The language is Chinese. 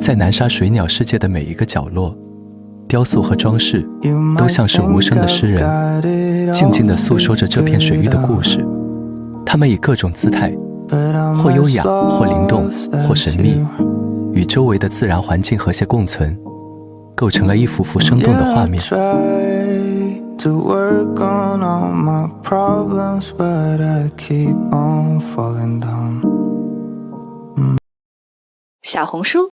在南沙水鸟世界的每一个角落，雕塑和装饰都像是无声的诗人，静静地诉说着这片水域的故事。它们以各种姿态，或优雅，或灵动，或神秘，与周围的自然环境和谐共存，构成了一幅幅生动的画面。To work on all my problems, but I keep on falling down. 小红书